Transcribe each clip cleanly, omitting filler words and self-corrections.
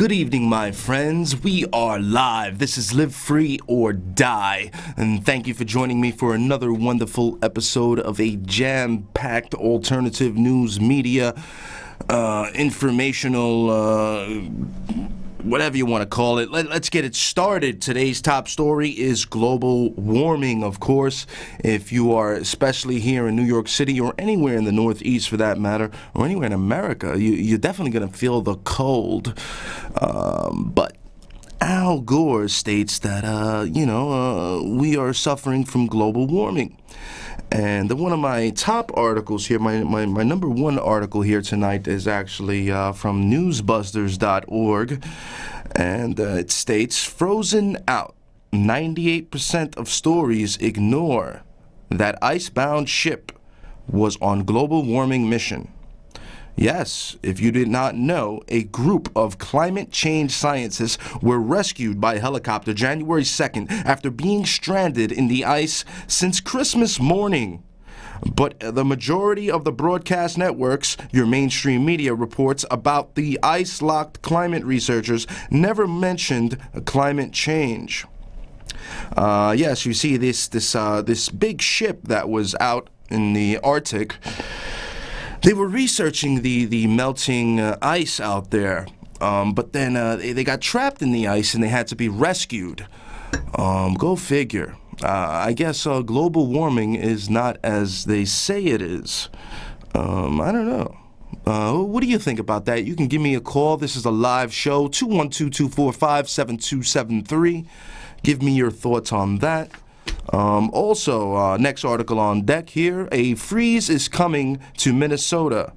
Good evening, my friends. We are live. This is Live Free or Die. And thank you for joining me for another wonderful episode of a jam-packed alternative news media, informational, whatever you want to call it. Let's get it started. Today's top story is global warming, of course. If you are especially here in New York City or anywhere in the Northeast for that matter, or anywhere in America, you're definitely going to feel the cold. But Al Gore states that, we are suffering from global warming. And one of my top articles here, my number one article here tonight is actually from newsbusters.org. And it states, frozen out. 98% of stories ignore that icebound ship was on global warming mission. Yes, if you did not know, a group of climate change scientists were rescued by helicopter January 2nd after being stranded in the ice since Christmas morning. But the majority of the broadcast networks, your mainstream media reports about the ice-locked climate researchers never mentioned climate change. Yes, you see this big ship that was out in the Arctic. They were researching the melting ice out there, but then they got trapped in the ice and they had to be rescued. Go figure. I guess global warming is not as they say it is. I don't know. What do you think about that? You can give me a call. This is a live show, 212-245-7273. Give me your thoughts on that. Also, next article on deck here, a freeze is coming to Minnesota.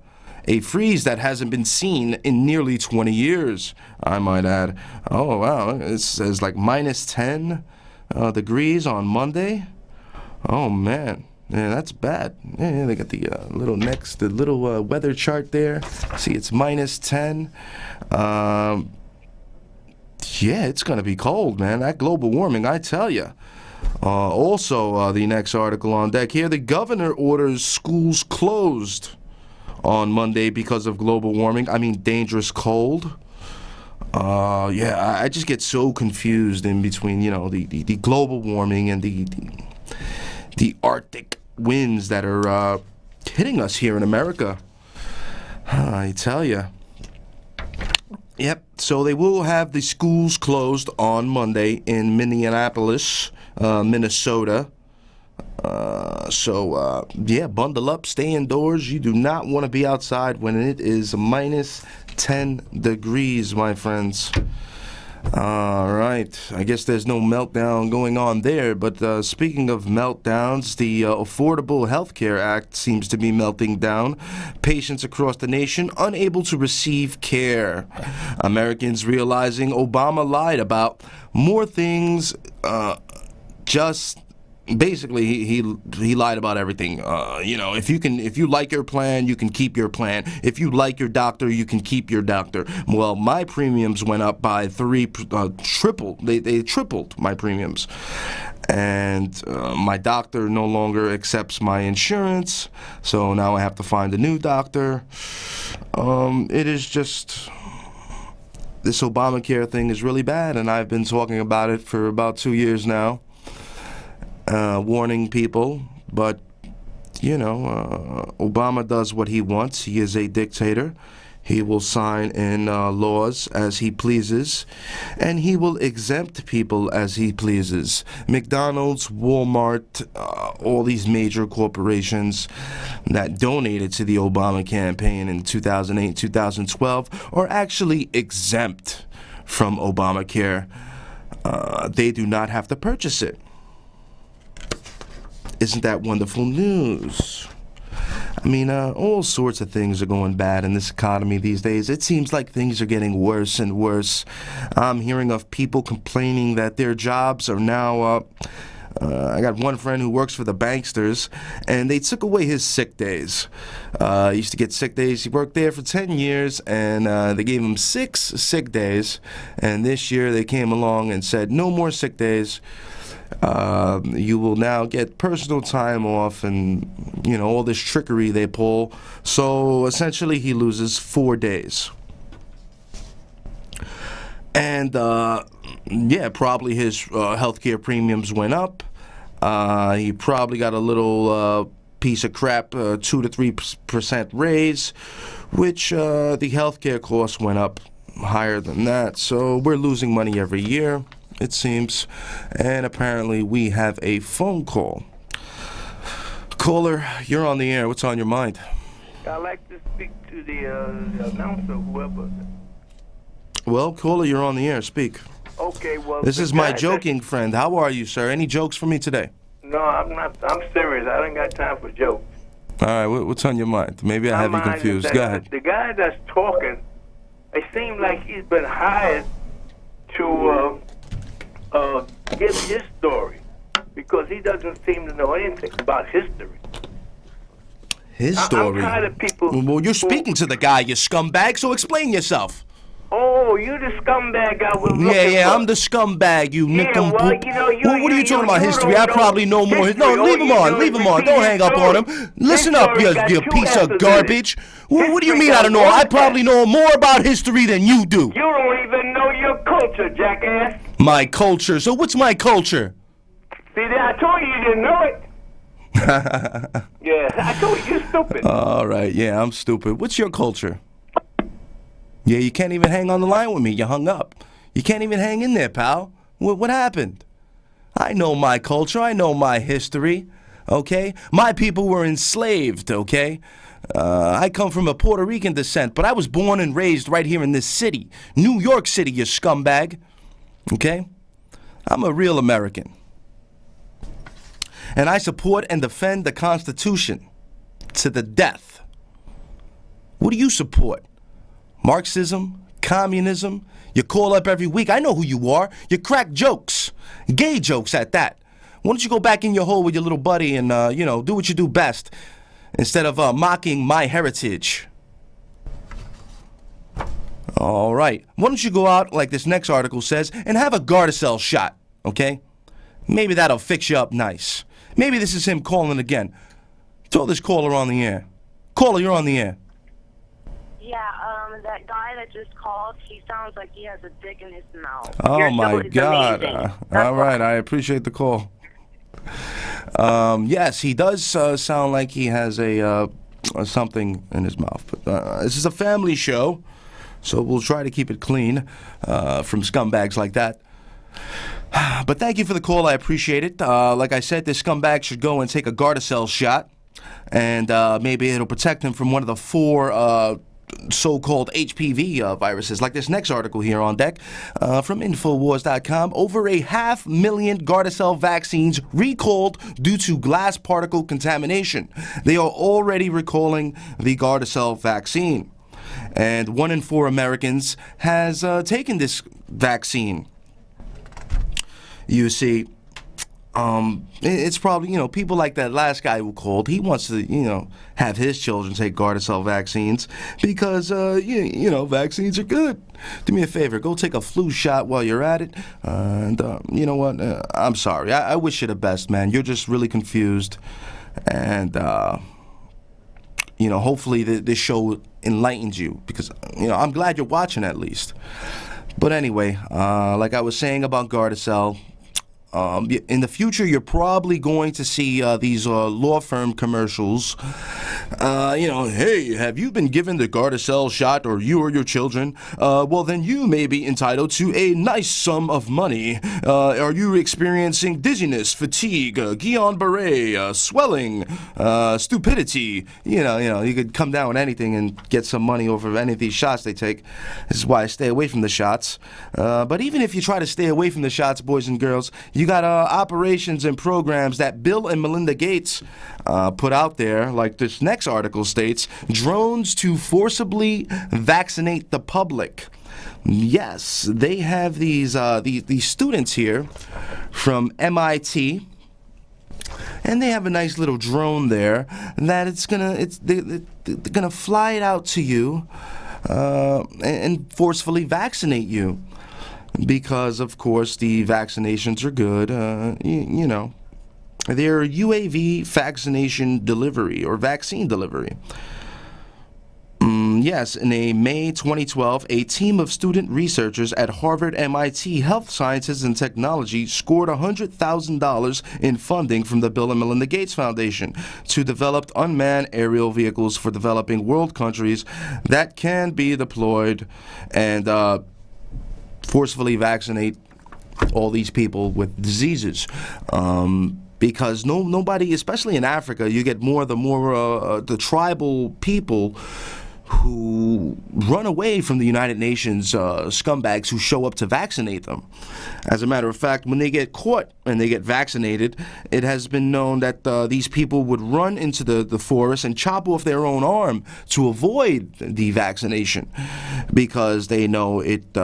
A freeze that hasn't been seen in nearly 20 years, I might add. Oh, wow, it says like minus 10 degrees on Monday. Oh, man. Yeah, that's bad. Yeah, they got the little weather chart there. See, it's minus 10. Yeah, it's going to be cold, man. That global warming, I tell you. Also, the next article on deck here, the governor orders schools closed on Monday because of global warming. I mean, dangerous cold. I just get so confused in between, the global warming and the Arctic winds that are hitting us here in America. I tell you. Yep, so they will have the schools closed on Monday in Minneapolis, Minnesota. Bundle up, stay indoors. You do not want to be outside when it is minus 10 degrees, my friends. All right, I guess there's no meltdown going on there, but speaking of meltdowns, the Affordable Health Care Act seems to be melting down. Patients across the nation unable to receive care. Americans realizing Obama lied about more things, basically, he lied about everything. If you like your plan, you can keep your plan. If you like your doctor, you can keep your doctor. Well, my premiums went up by tripled. They tripled my premiums. And my doctor no longer accepts my insurance, so now I have to find a new doctor. It is just... This Obamacare thing is really bad, and I've been talking about it for about 2 years now. Warning people, but, Obama does what he wants. He is a dictator. He will sign in laws as he pleases, and he will exempt people as he pleases. McDonald's, Walmart, all these major corporations that donated to the Obama campaign in 2008, 2012 are actually exempt from Obamacare. They do not have to purchase it. Isn't that wonderful news? I mean, all sorts of things are going bad in this economy these days. It seems like things are getting worse and worse. I'm hearing of people complaining that their jobs are now... I got one friend who works for the banksters, and they took away his sick days. He used to get sick days. He worked there for 10 years, and they gave him 6 sick days. And this year they came along and said, no more sick days. You will now get personal time off and, all this trickery they pull. So essentially he loses 4 days. And yeah, probably his healthcare premiums went up. He probably got a little piece of crap, 2 to 3% raise, which the healthcare costs went up higher than that. So we're losing money every year, it seems. And apparently we have a phone call. Caller, you're on the air. What's on your mind? I'd like to speak to the announcer, whoever. Well, caller, you're on the air. Speak. Okay, well... This is my joking friend. How are you, sir? Any jokes for me today? No, I'm not. I'm serious. I don't got time for jokes. All right, what's on your mind? Maybe I have you confused. Go ahead. The guy that's talking, it seems like he's been hired to give his story because he doesn't seem to know anything about history. His story? I'm tired of people... Well, you're speaking to the guy, you scumbag, so explain yourself. Oh, you the scumbag I was looking Yeah, for. I'm the scumbag, you nincompoop. Well, you know, What are you talking about, history? don't I probably know more. history. No, leave him All on, you leave do him is on. Don't hang up repeat on him. Listen up, you got two piece of answers in it. garbage. What do you mean I don't know? History I got probably know more about history than you do. You don't even know your culture, jackass. My culture. So what's my culture? See, I told you didn't know it. Yeah, I told you you're stupid. All right, yeah, I'm stupid. What's your culture? Yeah, you can't even hang on the line with me. You hung up. You can't even hang in there, pal. What happened? I know my culture. I know my history. Okay? My people were enslaved, okay? I come from a Puerto Rican descent, but I was born and raised right here in this city. New York City, you scumbag. Okay? I'm a real American. And I support and defend the Constitution to the death. What do you support? Marxism? Communism? You call up every week. I know who you are. You crack jokes. Gay jokes at that. Why don't you go back in your hole with your little buddy and, do what you do best instead of mocking my heritage? All right. Why don't you go out, like this next article says, and have a Gardasil shot, okay? Maybe that'll fix you up nice. Maybe this is him calling again. Throw this caller on the air. Caller, you're on the air. Yeah, that guy that just called, he sounds like he has a dick in his mouth. Oh, Your my show is God. amazing. All right, I appreciate the call. Yes, he does sound like he has a something in his mouth. But this is a family show, so we'll try to keep it clean from scumbags like that. But thank you for the call. I appreciate it. Like I said, this scumbag should go and take a Gardasil shot, and maybe it'll protect him from one of the 4 so-called HPV viruses, like this next article here on deck from Infowars.com. Over 500,000 Gardasil vaccines recalled due to glass particle contamination. They are already recalling the Gardasil vaccine. And 1 in 4 Americans has taken this vaccine. You see, it's probably, people like that last guy who called, he wants to, have his children take Gardasil vaccines because, vaccines are good. Do me a favor, go take a flu shot while you're at it. And you know what? I'm sorry. I wish you the best, man. You're just really confused. And, hopefully this show enlightens you because, I'm glad you're watching at least. But anyway, like I was saying about Gardasil, in the future, you're probably going to see these law firm commercials. Hey, have you been given the Gardasil shot, or you or your children? Well, then you may be entitled to a nice sum of money. Are you experiencing dizziness, fatigue, Guillain-Barré, swelling, stupidity? You could come down with anything and get some money over any of these shots they take. This is why I stay away from the shots. But even if you try to stay away from the shots, boys and girls, you got operations and programs that Bill and Melinda Gates put out there, like this next article states, drones to forcibly vaccinate the public. Yes, they have these students here from MIT, and they have a nice little drone there that they're gonna fly it out to you and forcefully vaccinate you. Because, of course, the vaccinations are good, They're UAV vaccination delivery or vaccine delivery. Yes, in a May 2012, a team of student researchers at Harvard MIT Health Sciences and Technology scored $100,000 in funding from the Bill and Melinda Gates Foundation to develop unmanned aerial vehicles for developing world countries that can be deployed and forcefully vaccinate all these people with diseases. Because nobody, especially in Africa, you get the tribal people who run away from the United Nations scumbags who show up to vaccinate them. As a matter of fact, when they get caught and they get vaccinated, it has been known that these people would run into the forest and chop off their own arm to avoid the vaccination, because they know it.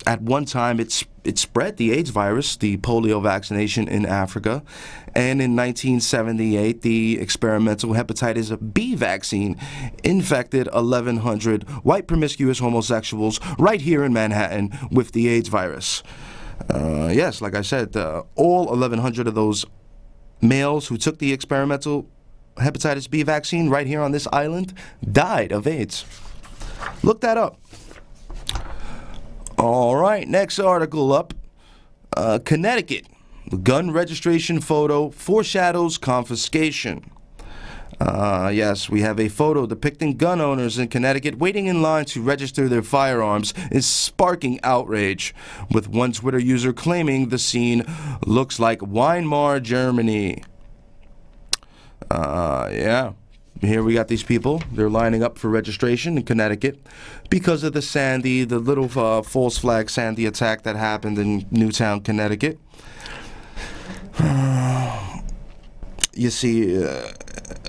At one time, it spread the AIDS virus, the polio vaccination in Africa, and in 1978, the experimental hepatitis B vaccine infected 1,100 white promiscuous homosexuals right here in Manhattan with the AIDS virus. Yes, like I said, all 1,100 of those males who took the experimental hepatitis B vaccine right here on this island died of AIDS. Look that up. All right, next article up. Connecticut. Gun registration photo foreshadows confiscation. Yes, we have a photo depicting gun owners in Connecticut waiting in line to register their firearms is sparking outrage, with one Twitter user claiming the scene looks like Weimar, Germany. Yeah. Here we got these people. They're lining up for registration in Connecticut because of the little false flag Sandy attack that happened in Newtown, Connecticut. You see,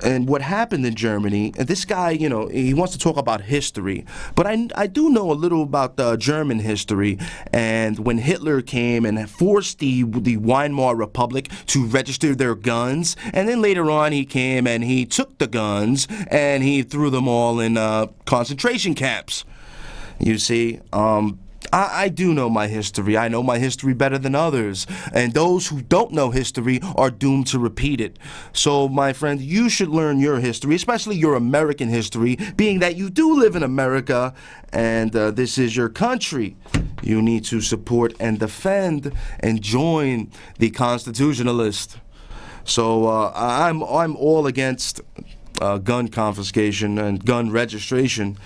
and what happened in Germany, and this guy, he wants to talk about history, but I do know a little about German history, and when Hitler came and forced the Weimar Republic to register their guns, and then later on he came and he took the guns and he threw them all in concentration camps. You see, I do know my history. I know my history better than others. And those who don't know history are doomed to repeat it. So, my friend, you should learn your history, especially your American history, being that you do live in America and this is your country. You need to support and defend and join the Constitutionalists. So, I'm all against gun confiscation and gun registration.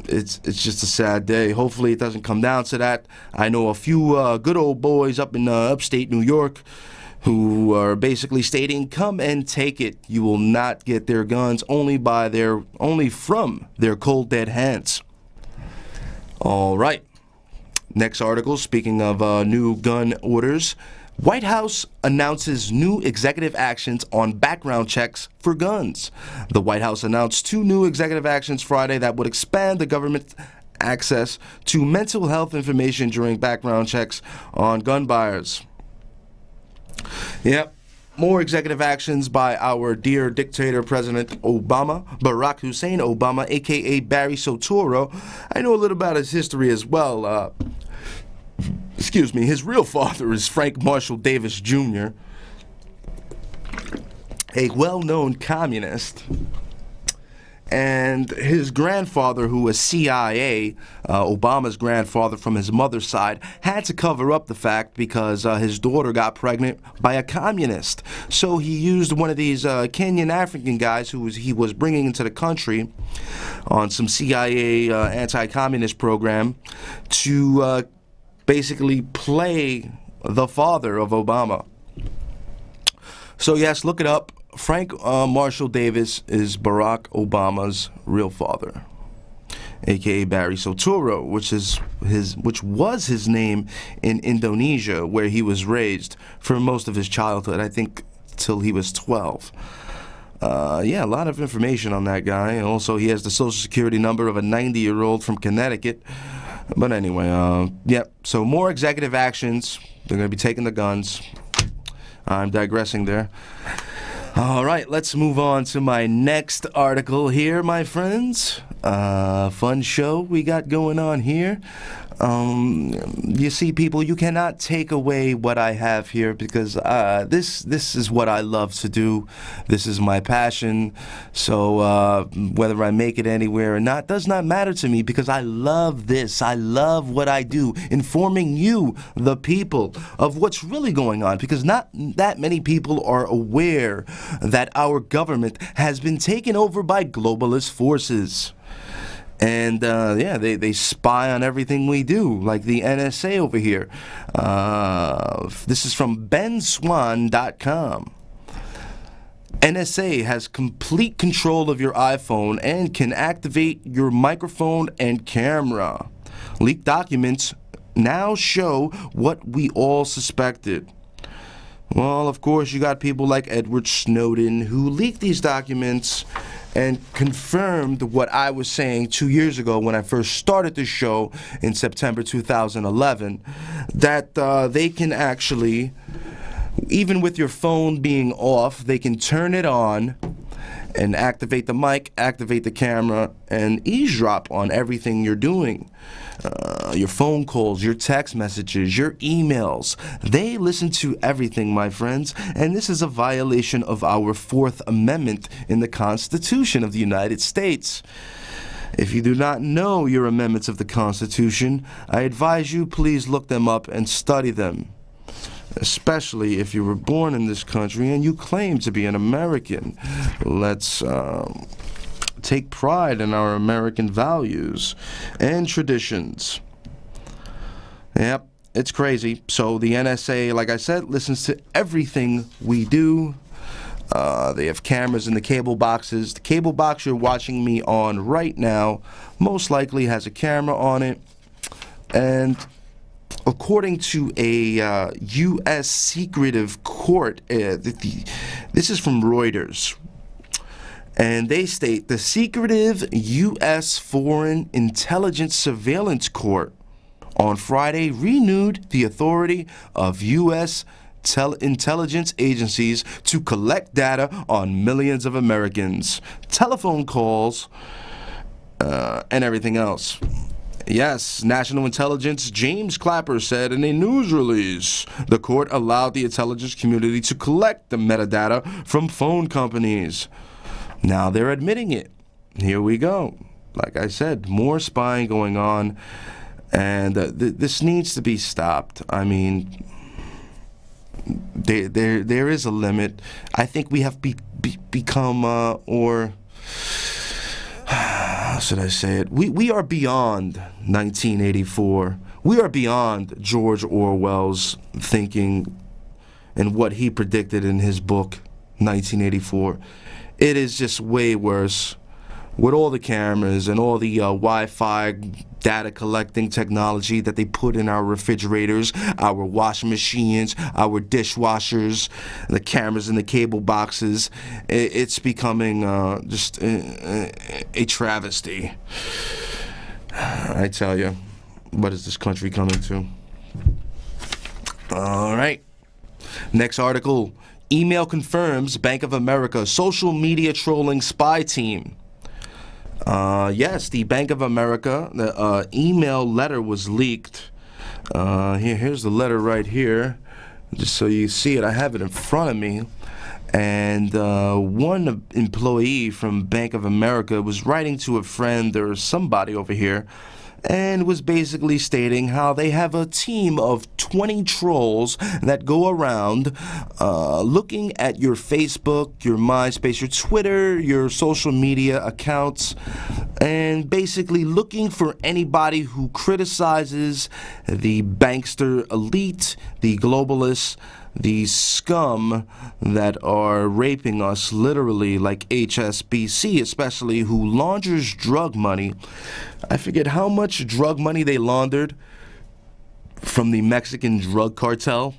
It's just a sad day. Hopefully it doesn't come down to that. I know a few good old boys up in upstate New York who are basically stating, come and take it. You will not get their guns only from their cold dead hands. All right. Next article, speaking of new gun orders. White House announces new executive actions on background checks for guns. The White House announced 2 new executive actions Friday that would expand the government's access to mental health information during background checks on gun buyers. Yep. More executive actions by our dear dictator President Obama, Barack Hussein Obama, a.k.a. Barry Soetoro. I know a little about his history as well. Excuse me, his real father is Frank Marshall Davis Jr., a well-known communist. And his grandfather, who was CIA, Obama's grandfather from his mother's side, had to cover up the fact because his daughter got pregnant by a communist. So he used one of these Kenyan African guys who he was bringing into the country on some CIA anti-communist program to basically play the father of Obama. So yes, look it up. Frank Marshall Davis is Barack Obama's real father, aka Barry Soetoro, which was his name in Indonesia, where he was raised for most of his childhood, I think till he was 12. Yeah, a lot of information on that guy. Also, he has the social security number of a 90-year-old from Connecticut. But anyway, yep, so more executive actions. They're going to be taking the guns. I'm digressing there. All right, let's move on to my next article here, my friends. Fun show we got going on here. You see, people, you cannot take away what I have here because this is what I love to do. This is my passion. So whether I make it anywhere or not does not matter to me because I love this. I love what I do, informing you, the people, of what's really going on because not that many people are aware that our government has been taken over by globalist forces. And, they spy on everything we do, like the NSA over here. This is from benswan.com. NSA has complete control of your iPhone and can activate your microphone and camera. Leaked documents now show what we all suspected. Well, of course, you got people like Edward Snowden who leaked these documents and confirmed what I was saying 2 years ago when I first started the show in September 2011, that they can actually, even with your phone being off, they can turn it on and activate the mic, activate the camera, and eavesdrop on everything you're doing. Your phone calls, your text messages, your emails. They listen to everything, my friends, and this is a violation of our Fourth Amendment in the Constitution of the United States. If you do not know your amendments of the Constitution, I advise you please look them up and study them. Especially if you were born in this country and you claim to be an American. Let's take pride in our American values and traditions. Yep, it's crazy. So the NSA, like I said, listens to everything we do. They have cameras in the cable boxes. The cable box you're watching me on right now most likely has a camera on it. And according to a U.S. secretive court, this is from Reuters, and they state the secretive U.S. Foreign Intelligence Surveillance Court on Friday renewed the authority of U.S. intelligence agencies to collect data on millions of Americans, telephone calls, and everything else. Yes, National Intelligence James Clapper said in a news release, the court allowed the intelligence community to collect the metadata from phone companies. Now they're admitting it. Here we go. Like I said, more spying going on, and this needs to be stopped. I mean, there is a limit. I think we have become, how should I say it? We are beyond 1984. We are beyond George Orwell's thinking and what he predicted in his book, 1984. It is just way worse. With all the cameras and all the Wi-Fi data collecting technology that they put in our refrigerators, our washing machines, our dishwashers, the cameras in the cable boxes, it's becoming just a travesty. I tell you, what is this country coming to? All right. Next article. Email confirms Bank of America social media trolling spy team. Yes, the Bank of America, the email letter was leaked. Here's the letter right here, just so you see it. I have it in front of me. And one employee from Bank of America was writing to a friend or somebody over here and was basically stating how they have a team of 20 trolls that go around looking at your Facebook, your MySpace, your Twitter, your social media accounts, and basically looking for anybody who criticizes the bankster elite, the globalists, the scum that are raping us literally, like HSBC especially, who launders drug money. I forget how much drug money they laundered from the Mexican drug cartel,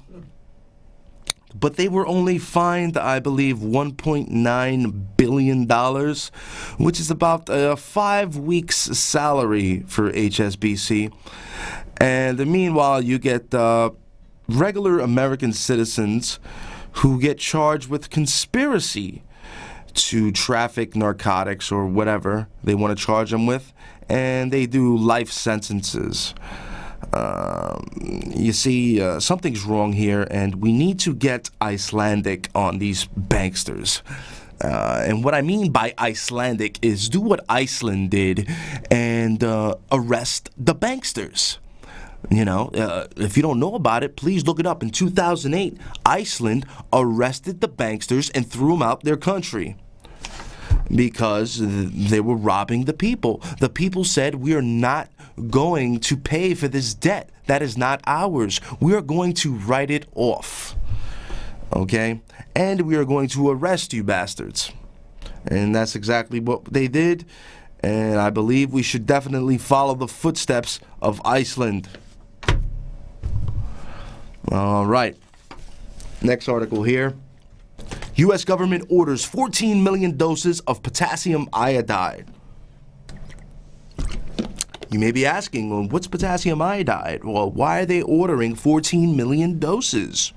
but they were only fined, I believe, $1.9 billion, which is about 5 weeks' salary for HSBC. And meanwhile, you get regular American citizens who get charged with conspiracy to traffic narcotics or whatever they want to charge them with, and they do life sentences. You see, something's wrong here, and we need to get Icelandic on these banksters. And what I mean by Icelandic is do what Iceland did and arrest the banksters. You know, if you don't know about it, please look it up. In 2008, Iceland arrested the banksters and threw them out their country because they were robbing the people. The people said, we are not going to pay for this debt. That is not ours. We are going to write it off. Okay? And we are going to arrest you bastards. And that's exactly what they did. And I believe we should definitely follow the footsteps of Iceland. All right. Next article here. U.S. government orders 14 million doses of potassium iodide. You may be asking, well, what's potassium iodide? Well, why are they ordering 14 million doses?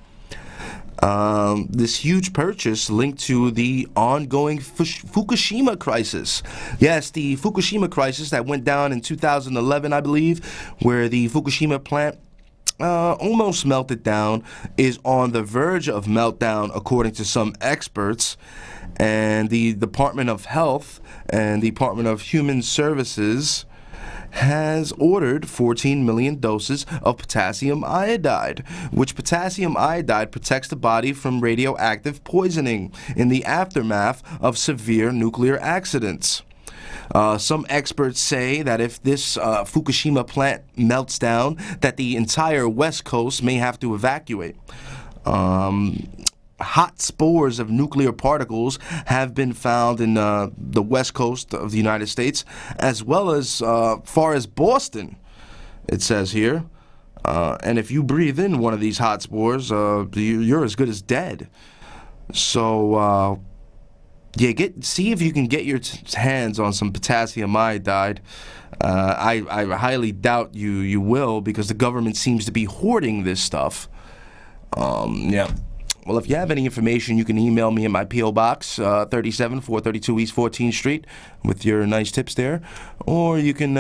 This huge purchase linked to the ongoing Fukushima crisis. Yes, the Fukushima crisis that went down in 2011, I believe, where the Fukushima plant almost melted down, is on the verge of meltdown, according to some experts. And the Department of Health and the Department of Human Services has ordered 14 million doses of potassium iodide, which potassium iodide protects the body from radioactive poisoning in the aftermath of severe nuclear accidents. Some experts say that if this Fukushima plant melts down, that the entire West Coast may have to evacuate. Hot spores of nuclear particles have been found in the West Coast of the United States, as well as far as Boston, it says here. And if you breathe in one of these hot spores, you're as good as dead. So, yeah, see if you can get your hands on some potassium iodide. I highly doubt you will, because the government seems to be hoarding this stuff. Yeah. Well, if you have any information, you can email me at my P.O. Box, 37, 432 East 14th Street, with your nice tips there. Or you can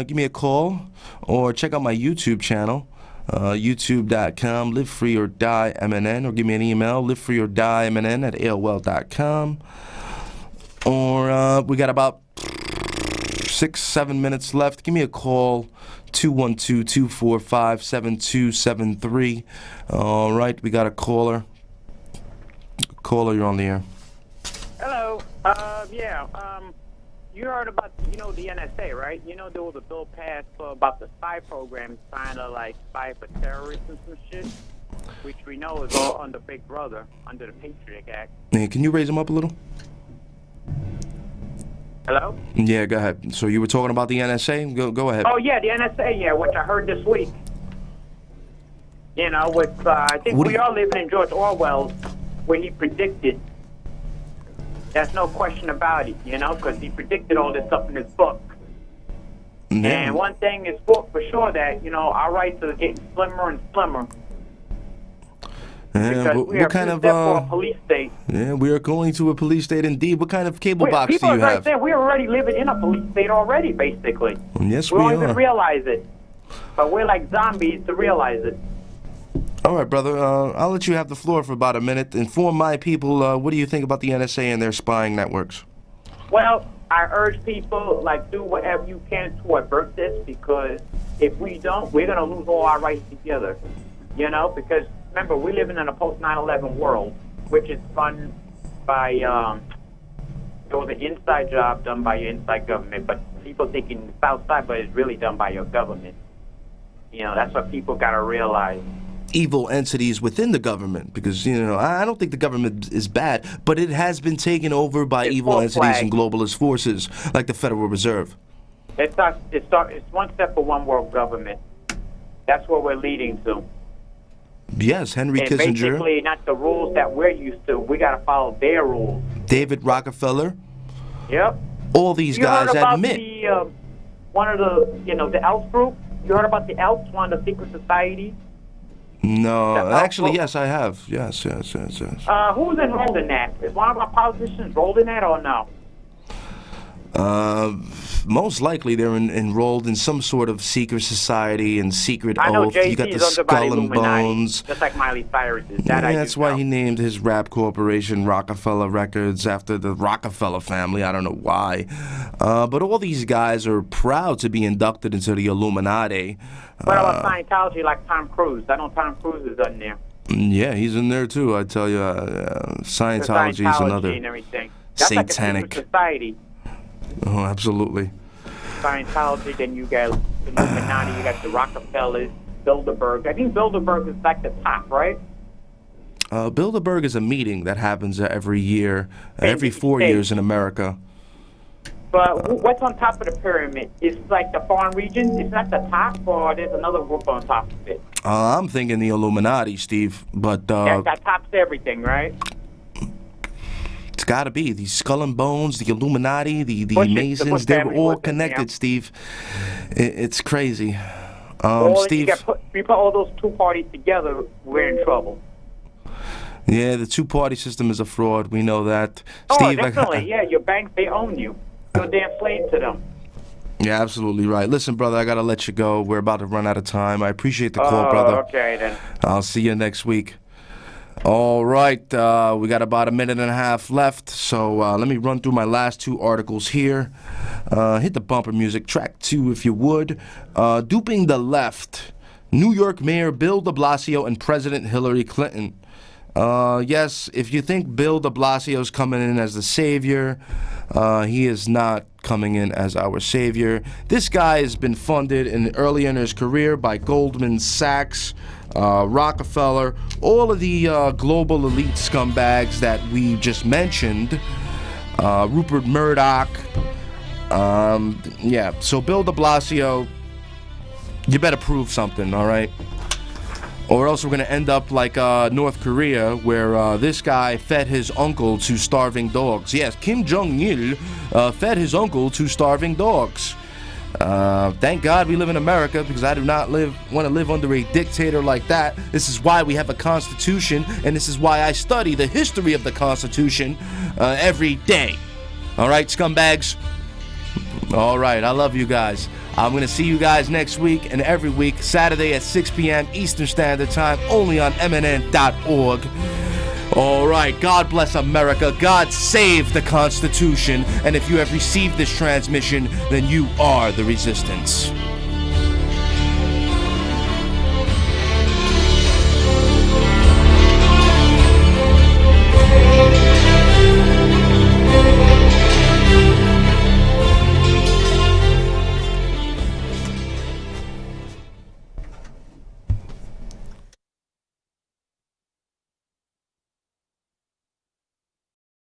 give me a call, or check out my YouTube channel, youtube.com, Live Free or Die MNN, or give me an email, livefreeordieMNN at AOL.com. Or we got about 6-7 minutes left. Give me a call, 212-245-7273. All right, we got a caller. Caller, you're on the air. Hello. You heard about, the NSA, right? There was a bill passed about the spy program trying to, spy for terrorists and some shit, which we know is all under Big Brother, under the Patriot Act. Hey, can you raise them up a little? Hello? Yeah, go ahead. So you were talking about the NSA? Go ahead. Oh, yeah, the NSA, which I heard this week. With, I think we are living in George Orwell, when he predicted. There's no question about it, because he predicted all this stuff in his book. Yeah. And one thing is for sure that, our rights are getting slimmer and slimmer. Yeah, because we are kind of for a police state. Yeah, we are going to a police state indeed. What kind of cable box do you have? Right there, we're already living in a police state already, basically. Yes, we are. don't even realize it. But we're like zombies to realize it. All right, brother. I'll let you have the floor for about a minute. Inform my people, what do you think about the NSA and their spying networks? Well, I urge people, do whatever you can to avert this, because if we don't, we're going to lose all our rights together. Because, remember, we're living in a post-9/11 world, which is run by, it was an inside job done by your inside government, but people thinking it's outside, but it's really done by your government. That's what people got to realize. Evil entities within the government, because I don't think the government is bad, but it has been taken over by evil entities and globalist forces like the Federal Reserve. It's one step for one world government. That's what we're leading to. Yes, Henry Kissinger. Basically, not the rules that we're used to. We got to follow their rules. David Rockefeller. Yep. All these guys admit. One of the the ELF group. You heard about the ELF, one of the secret societies? No, actually, yes, I have. Yes. Who's enrolled in that? Is one of our politicians enrolled in that or no? Most likely they're enrolled in some sort of secret society and secret I know oath. You got Jay-Z the is under by the Skull and Illuminati, Bones. just like Miley Cyrus is. Yeah, That I that's do why know. he named his rap corporation Rockefeller Records after the Rockefeller family. I don't know why. But all these guys are proud to be inducted into the Illuminati. What about Scientology like Tom Cruise? I know Tom Cruise is in there. Yeah, he's in there too. I tell you, Scientology is another and everything. That's satanic. like a secret society. Oh, absolutely. Scientology, then you got the Illuminati, you got the Rockefellers, Bilderberg. I think Bilderberg is like the top, right? Bilderberg is a meeting that happens every year, every 4 Hey. years in America. But what's on top of the pyramid? It's like the foreign regions? It's not the top, or there's another group on top of it? I'm thinking the Illuminati, Steve, but That tops everything, right? it's got to be the Skull and Bones, the Illuminati, the Bush Masons. They're family all was in, connected, yeah. Steve. It's crazy. Well, Steve. we put all those two parties together, we're in trouble. Yeah, the two-party system is a fraud. We know that. Oh, Steve, definitely. Yeah, your banks, they own you. You're a damn slave to them. Yeah, absolutely right. Listen, brother, I gotta let you go. We're about to run out of time. I appreciate the call, brother. Okay, then. I'll see you next week. All right, we got about a minute and a half left, so let me run through my last two articles here. Hit the bumper music, track 2 if you would. Duping the left, New York Mayor Bill de Blasio and President Hillary Clinton. Yes, if you think Bill de Blasio's coming in as the savior, he is not coming in as our savior. This guy has been funded early in his career by Goldman Sachs, Rockefeller, all of the global elite scumbags that we just mentioned, Rupert Murdoch. Yeah, so Bill de Blasio, you better prove something, all right? Or else we're going to end up like North Korea, where this guy fed his uncle to starving dogs. Yes, Kim Jong-il fed his uncle to starving dogs. Thank God we live in America, because I do not want to live under a dictator like that. This is why we have a Constitution, and this is why I study the history of the Constitution every day. All right, scumbags? All right, I love you guys. I'm going to see you guys next week and every week, Saturday at 6 p.m. Eastern Standard Time, only on MNN.org. All right, God bless America. God save the Constitution. And if you have received this transmission, then you are the resistance.